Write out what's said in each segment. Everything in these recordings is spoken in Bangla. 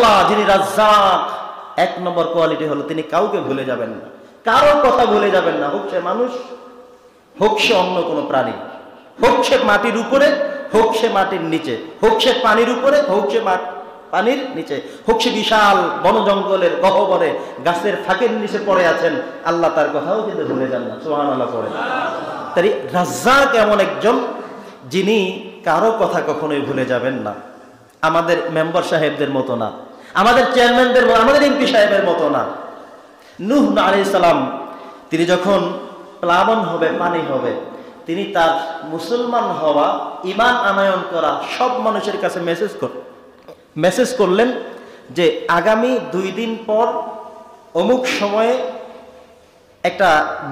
আল্লাহ যিনি রাজ্জাক, এক নম্বর কোয়ালিটি হলো তিনি কাউকে ভুলে যাবেন না, কারো কথা ভুলে যাবেন না। হোক সে মানুষ, হোক সে অন্য কোনো প্রাণী, হোক সে মাটির উপরে, হোক সে মাটির নিচে, হোক সে পানির উপরে, হোক সে পানির নিচে, হোক সে বিশাল বন জঙ্গলের গহ্বরে গাছের ফাঁকের নিচে পড়ে আছেন, আল্লাহ তার কথাও কিন্তু ভুলে যান না। সুবহানাল্লাহ পড়ে। তাই রাজ্জাক এমন একজন যিনি কারো কথা কখনোই ভুলে যাবেন না। আমাদের মেম্বার সাহেবদের মতো না, আমাদের চেয়ারম্যানদের, আমাদের এমপি সাহেবের মতো না। নূহ আলাইহিস সালাম তিনি যখন প্লাবন হবে, পানি হবে, তিনি তার মুসলমান হওয়া, ঈমান আনয়ন করা সব মানুষের কাছে মেসেজ করলেন যে আগামী 2 দিন পর অমুক সময়ে একটা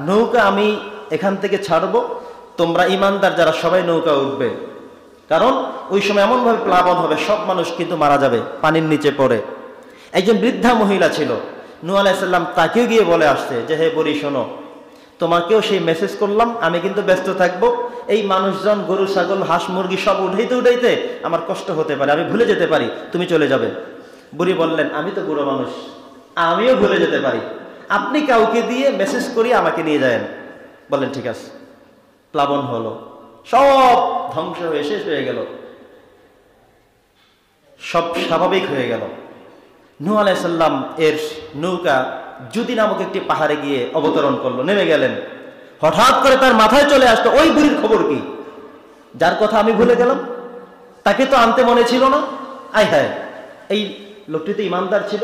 নৌকা আমি এখান থেকে ছাড়বো, তোমরা ঈমানদার যারা সবাই নৌকা উঠবে, কারণ ওই সময় এমনভাবে প্লাবন হবে সব মানুষ কিন্তু মারা যাবে পানির নিচে পড়ে। একজন বৃদ্ধা মহিলা ছিল, নূহ আলাইহিস সালাম তাকেও গিয়ে বলে আসছে যে হে বুড়ি শোনো, তোমাকেও সেই মেসেজ করলাম, আমি কিন্তু ব্যস্ত থাকবো, এই মানুষজন গরু ছাগল হাঁস মুরগি সব উঠাইতে আমার কষ্ট হতে পারে, আমি ভুলে যেতে পারি, তুমি চলে যাবে। বুড়ি বললেন আমি তো বুড়ো মানুষ, আমিও ভুলে যেতে পারি, আপনি কাউকে দিয়ে মেসেজ করিয়ে আমাকে নিয়ে যায়েন। বললেন ঠিক আছে। প্লাবন হলো, সব ধ্বংস হয়ে শেষ হয়ে গেল, সব স্বাভাবিক হয়ে গেল। নূহ আলাইহিস সালাম এর নৌকা জুদি নামক একটি পাহাড়ে গিয়ে অবতরণ করলো, নেমে গেলেন। হঠাৎ করে তার মাথায় চলে আসতো ওই বুড়ির খবর কি, যার কথা আমি ভুলে গেলাম, তাকে তো আনতে মনে ছিল না। আয় হায়, এই লোকটি তো ইমানদার ছিল,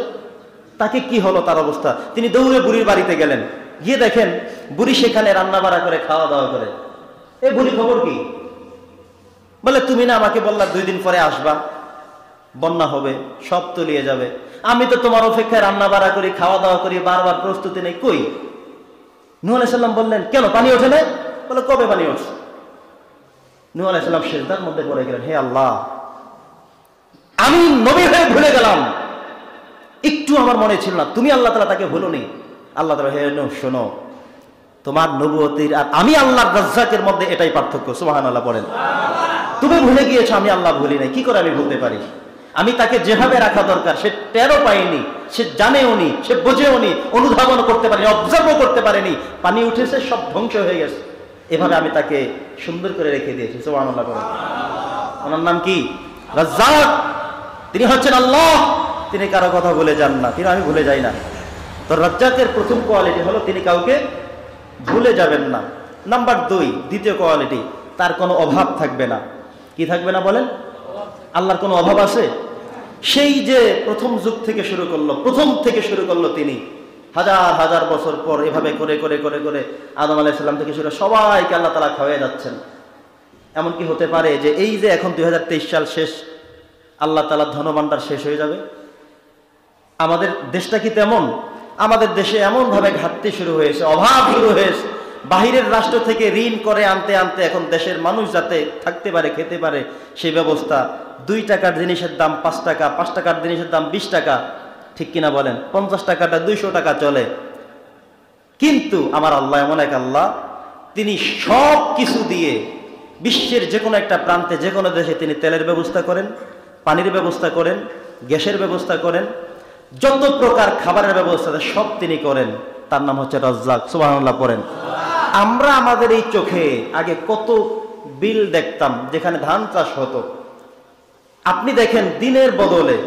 তাকে কি হলো তার অবস্থা। তিনি দৌড়ে বুড়ির বাড়িতে গেলেন, গিয়ে দেখেন বুড়ি সেখানে রান্না বাড়া করে খাওয়া দাওয়া করে। এই বুড়ি খবর কি? বলে তুমি না আমাকে বললা 2 দিন পরে আসবা, বন্যা হবে, সব তলিয়ে যাবে, আমি তো তোমার অপেক্ষায় রান্না বাড়া করি, খাওয়া দাওয়া করি, বারবার প্রস্তুতি নেই, কই? নূহ আলাইহিস সালাম বললেন কেন পানি ওঠে না? বলে কবে পানি উঠছে? নূহ আলাইহিস সালাম সিজদার মধ্যে পড়ে গেলেন, হে আল্লাহ, আমি নবী হয়ে ভুলে গেলাম, একটু আমার মনে ছিল না, তুমি আল্লাহ তাআলা তাকে ভুলোনি। আল্লাহ তাআলা হে নূহ শোনো, তোমার নবুয়তির আর আমি আল্লাহর রাজ্জাকের মধ্যে এটাই পার্থক্য। সুবহানাল্লাহ পড়েন। তুমি ভুলে গিয়েছো, আমি আল্লাহ ভুলি নাই, কি করে আমি ভুলতে পারি? আমি তাকে যেভাবে রাখা দরকার সে টেরও পায়নি, সে জানেও নি, সে বোঝেও নি, অনুধাবন করতে পারেনি, অবজার্ভও করতে পারেনি, পানি উঠেছে সব ধ্বংস হয়ে গেছে, এভাবে আমি তাকে সুন্দর করে রেখে দিয়েছি। সুবহানাল্লাহ পড়েন। ওনার নাম কি? রাজ্জাক। তিনি হচ্ছেন আল্লাহ, তিনি কারো কথা ভুলে যান না, তিনি আমি ভুলে যাই না। তো রাজ্জাকের প্রথম কোয়ালিটি হলো তিনি কাউকে ভুলে যাবেন না। নাম্বার 2, দ্বিতীয় কোয়ালিটি, তার কোনো অভাব থাকবে না। কি থাকবে না বলেন? আল্লাহর কোনো অভাব আছে? সেই যে প্রথম যুগ থেকে শুরু করলো, প্রথম থেকে শুরু করলো তিনি, হাজার হাজার বছর পর এভাবে করে করে করে করে আদম আলাইহিস সালাম থেকে শুরু সবাইকে আল্লাহ তাআলা খাওয়াই যাচ্ছেন। এমন কি হতে পারে যে এই যে এখন 2023 সাল শেষ, আল্লাহ তাআলার ধনভাণ্ডার শেষ হয়ে যাবে? আমাদের দেশটা কি তেমন? আমাদের দেশে এমনভাবে ঘাটতি শুরু হয়েছে, অভাব শুরু হয়েছে, বাহিরের রাষ্ট্র থেকে ঋণ করে আনতে আনতে এখন দেশের মানুষ যাতে থাকতে পারে, খেতে পারে, সেই ব্যবস্থা। 2 টাকার জিনিসের দাম 5 টাকা, 5 টাকার জিনিসের দাম 20 টাকা, ঠিক কিনা বলেন? 50 টাকাটা 200 টাকা চলে। কিন্তু আমার আল্লাহ এমন এক আল্লাহ, তিনি সব কিছু দিয়ে বিশ্বের যে কোনো একটা প্রান্তে, যে কোনো দেশে তিনি তেলের ব্যবস্থা করেন, পানির ব্যবস্থা করেন, গ্যাসের ব্যবস্থা করেন, যত প্রকার খাবারের ব্যবস্থা সব তিনি করেন। তার নাম হচ্ছে রাজ্জাক। সুবহানাল্লাহ পড়েন। আমরা আমাদের এই চোখে আগে কত বিল দেখতাম যেখানে ধান চাষ হতো, আপনি দেখেন দিনের বদলে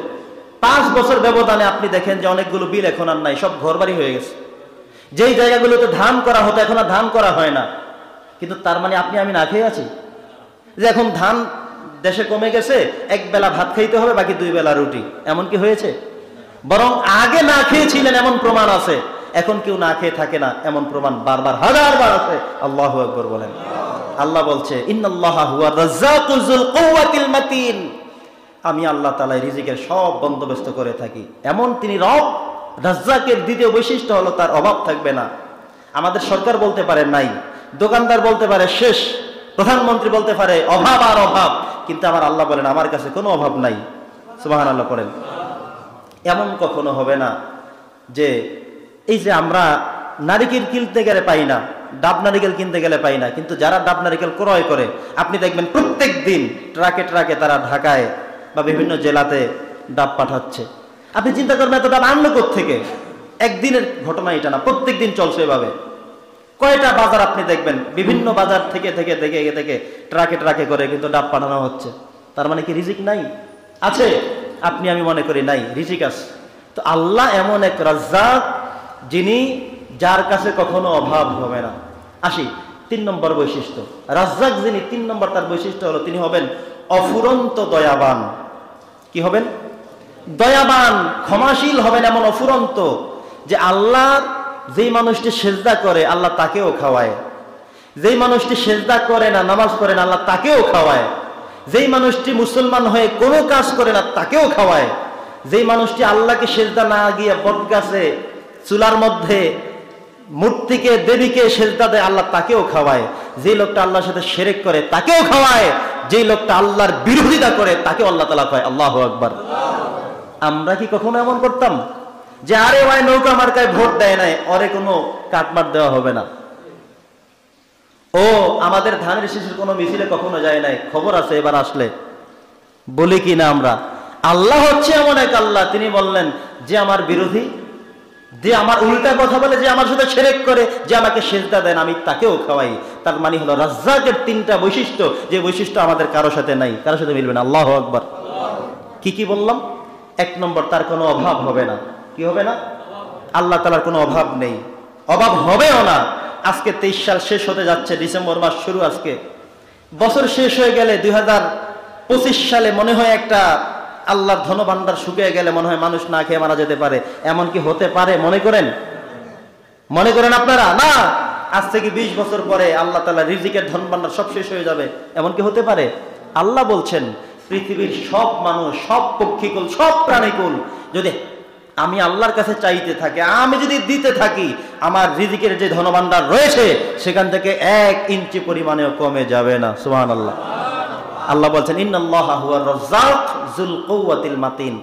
5 বছর ব্যবধানে আপনি দেখেন যে অনেকগুলো বিল এখন আর নাই, সব ঘরবাড়ি হয়ে গেছে। যেই জায়গাগুলোতে ধান করা হতো এখন আর ধান করা হয় না। কিন্তু তার মানে আপনি আমি না খেয়ে আছি? যে এখন ধান দেশে কমে গেছে, 1 বেলা ভাত খাইতে হবে, বাকি 2 বেলা রুটি, এমন কি হয়েছে? বরং আগে না খেয়েছিলেন এমন প্রমাণ আছে, এখন কেউ না খেয়ে থাকে না এমন প্রমাণ বারবার হাজারবার আছে। আল্লাহু আকবার বলেন। আল্লাহ বলছে ইন্নাল্লাহা হুয়া রাজ্জাকু যুল কুওয়াতিল মাতিন, আমি আল্লাহ তাআলা রিজিকের সব বন্দোবস্ত করে থাকি। এমন তিনি রব। রাজ্জাকের দ্বিতীয় বৈশিষ্ট্য হলো তার অভাব থাকবে না। আমাদের সরকার বলতে পারে নাই, দোকানদার বলতে পারে শেষ, প্রধানমন্ত্রী বলতে পারে অভাব আর অভাব, কিন্তু আমার আল্লাহ বলেন আমার কাছে কোনো অভাব নাই। সুবহানাল্লাহ পড়েন। এমন কখনো হবে না যে এই যে আমরা নারিকেল কিনতে গেলে পাই না, ডাব নারিকেল কিনতে গেলে পাই না, কিন্তু যারা ডাব নারিকেল ক্রয় করে আপনি দেখবেন প্রত্যেক দিন ট্রাকে ট্রাকে তারা ঢাকায় বা বিভিন্ন জেলাতে ডাব পাঠাচ্ছে। আপনি চিন্তা করবেন এত ডাব আনলো কোত্থেকে? একদিনের ঘটনা এটা না, প্রত্যেক দিন চলছে এভাবে। কয়টা বাজার আপনি দেখবেন, বিভিন্ন বাজার থেকে থেকে থেকে থেকে ট্রাকে ট্রাকে করে কিন্তু ডাব পাঠানো হচ্ছে। তার মানে কি রিজিক নাই? আছে। আপনি আমি মনে করি নাই, রিজিক আছে। তো আল্লাহ এমন এক রাজ্জাক, যিনি যার কাছে কখনো অভাব হবে না। আসি 3 নম্বর বৈশিষ্ট্য। রাজ্জাক যিনি, 3 নম্বর তার বৈশিষ্ট্য হলো তিনি হবেন অফুরন্ত দয়াবান। কি হবেন? দয়াবান, ক্ষমাশীল হবেন এমন অফুরন্ত যে আল্লাহ যেই মানুষটি সেজদা করে আল্লাহ তাকেও খাওয়ায়, যেই মানুষটি সেজদা করে না, নামাজ পড়ে না, আল্লাহ তাকেও খাওয়ায়, যেই মানুষটি মুসলমান হয়ে কোনো কাজ করে না তাকেও খাওয়ায়, যেই মানুষটি আল্লাহকে সেজদা না গিয়ে বটগাছে চুলার মধ্যে মূর্তিকে দেবীকে সেজদা দেয় আল্লাহ তাকেও খাওয়ায়, যে লোকটা আল্লাহর সাথে শিরক করে তাকেও খাওয়ায়, যে লোকটা আল্লাহর বিরোধিতা করে তাকেও আল্লাহ তাআলা খাওয়ায়। আল্লাহু আকবার। আমরা কি কখনো এমন করতাম যে আরে ভাই নৌকা মার্কায় ভোট দেয় নাই, ওরে কোনো কাটমাট দেওয়া হবে না, ও আমাদের ধানের শিশুর কোনো মিছিলে কখনো যায় নাই, খবর আছে এবার আসলে? বলি কি না আমরা? আল্লাহ হচ্ছে এমন এক আল্লাহ, তিনি বললেন যে আমার বিরোধী, যে আমার উল্টা কথা বলে, যে আমার সাথে শিরক করে, যে আমাকে সেজদা দেন আমি তাকেও খাওয়াই। তার মানে হলো রাজ্জাকের 3টা বৈশিষ্ট্য, যে বৈশিষ্ট্য আমাদের কারোর সাথে নাই, কারোর সাথে মিলবে না। আল্লাহু আকবার। কি কি বললাম? 1 নম্বর, তার কোনো অভাব হবে না। কি হবে না? আল্লাহ তাআলার কোনো অভাব নেই, অভাব হবেও না। আজকে 23 সাল শেষ হতে যাচ্ছে, ডিসেম্বর মাস শুরু। আজকে বছর শেষ হয়ে গেলে 2025 সালে মনে হয় একটা আল্লাহর ধনভাণ্ডার শুকিয়ে গেলে মনে হয় মানুষ না খেয়ে মারা যেতে পারে। এমন কি হতে পারে মনে করেন? মনে করেন আপনারা? না, আজ থেকে 20 বছর পরে আল্লাহ তাআলা রিজিকের ধনভাণ্ডার সব শেষ হয়ে যাবে, এমন কি হতে পারে? আল্লাহ বলছেন পৃথিবীর সব মানুষ, সব পক্ষীকুল, সব প্রাণীকুল যদি আমি আল্লাহর কাছে চাইতে থাকি, আমি যদি দিতে থাকি, আমার রিজিকের যে ধনভাণ্ডার রয়েছে সেখান থেকে 1 ইঞ্চি পরিমাণেও কমে যাবে না। সুবহানাল্লাহ। আল্লাহ বলছেন ইন্নাল্লাহা হুয়ার রাজ্জাক যুল কুওয়াতিল মাতিন।